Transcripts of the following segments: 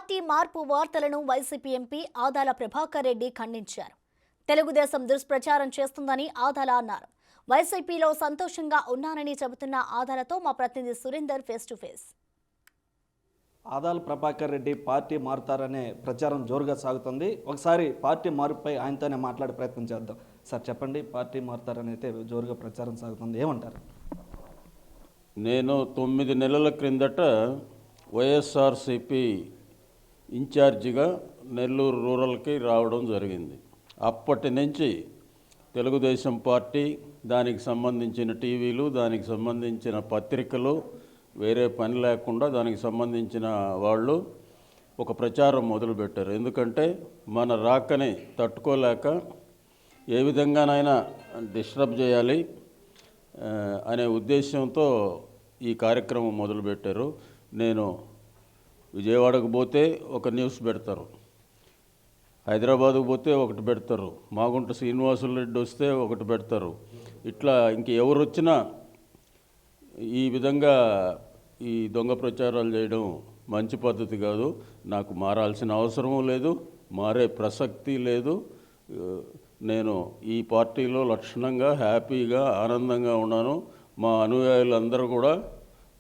Party మార్పు వార్తలను YCP MP Adala Prabhakar Reddy ఖండించారు. తెలుగుదేశం దుష్ప్రచారం చేస్తుందని ఆదాల అన్నారు. వైసీపీలో సంతోషంగా ఉన్నానని చెబుతున్న ఆదాలతో మా ప్రతినిధి Surender face to face. Adala Prabhakar Reddy party మారుతారనే ప్రచారం జోరుగా సాగుతుంది. ఒకసారి పార్టీ మార్పుపై ఆయనతోనే మాట్లాడే ప్రయత్నం చేద్దాం. సార్ చెప్పండి, పార్టీ మారుతారని అయితే జోరుగా ప్రచారం సాగుతుంది, ఏమంటారు? నేను 9 నెలల క్రిందట వైఎస్ఆర్సిపి ఇన్ఛార్జిగా నెల్లూరు రూరల్కి రావడం జరిగింది. అప్పటి నుంచి తెలుగుదేశం పార్టీ, దానికి సంబంధించిన టీవీలు, దానికి సంబంధించిన పత్రికలు, వేరే పని లేకుండా దానికి సంబంధించిన వాళ్ళు ఒక ప్రచారం మొదలుపెట్టారు. ఎందుకంటే మన రాకని తట్టుకోలేక ఏ విధంగానైనా డిస్టర్బ్ చేయాలి అనే ఉద్దేశంతో ఈ కార్యక్రమం మొదలుపెట్టారు. నేను విజయవాడకు పోతే ఒక న్యూస్ పెడతారు, హైదరాబాద్కు పోతే ఒకటి పెడతారు, మాగుంట శ్రీనివాసులు రెడ్డి వస్తే ఒకటి పెడతారు. ఇట్లా ఇంక ఎవరు వచ్చినా ఈ విధంగా ఈ దొంగ ప్రచారాలు చేయడం మంచి పద్ధతి కాదు. నాకు మారాల్సిన అవసరము లేదు, మారే ప్రసక్తి లేదు. నేను ఈ పార్టీలో లక్షణంగా హ్యాపీగా ఆనందంగా ఉన్నాను. మా అనుయాయులందరూ కూడా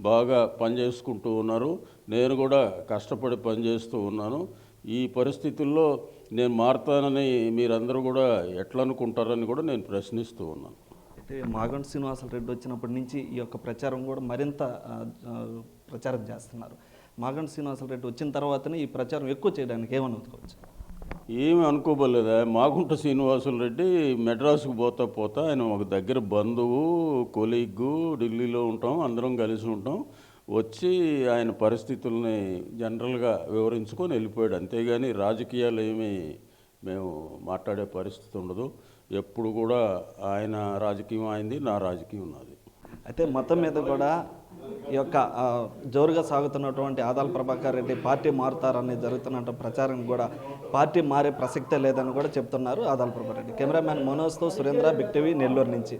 బాగా పనిచేసుకుంటూ ఉన్నారు. నేను కూడా కష్టపడి పనిచేస్తూ ఉన్నాను. ఈ పరిస్థితుల్లో నేను మారుతానని మీరందరూ కూడా ఎట్లా అనుకుంటారని కూడా నేను ప్రశ్నిస్తూ ఉన్నాను. అంటే మాగంటి శ్రీనివాసులు రెడ్డి వచ్చినప్పటి నుంచి ఈ యొక్క ప్రచారం కూడా మరింత ప్రచారం చేస్తున్నారు. మాగంటి శ్రీనివాసులు రెడ్డి వచ్చిన తర్వాతనే ఈ ప్రచారం ఎక్కువ చేయడానికి ఏమని అనుకోవచ్చు? ఏమి అనుకోబోలేదా? మాగుంట శ్రీనివాసులు రెడ్డి మెడ్రాస్కు పోతా ఆయన ఒక దగ్గర బంధువు, కొలీగ్గు, ఢిల్లీలో ఉంటాం, అందరం కలిసి ఉంటాం. వచ్చి ఆయన పరిస్థితుల్ని జనరల్గా వివరించుకొని వెళ్ళిపోయాడు. అంతేగాని రాజకీయాలు ఏమీ మేము మాట్లాడే పరిస్థితి ఉండదు. ఎప్పుడు కూడా ఆయన రాజకీయం అయింది, నా రాజకీయం నాది. అయితే మొత్తం మీద కూడా ఈ యొక్క జోరుగా సాగుతున్నటువంటి ఆదాల ప్రభాకర్ రెడ్డి పార్టీ మారుతారని జరుగుతున్న ప్రచారం కూడా పార్టీ మారే ప్రసక్తే లేదని కూడా చెప్తున్నారు ఆదాల ప్రభాకర్ రెడ్డి. కెమెరామ్యాన్ మనోజ్తో సురేంద్ర, బిగ్ టీవీ, నెల్లూరు నుంచి.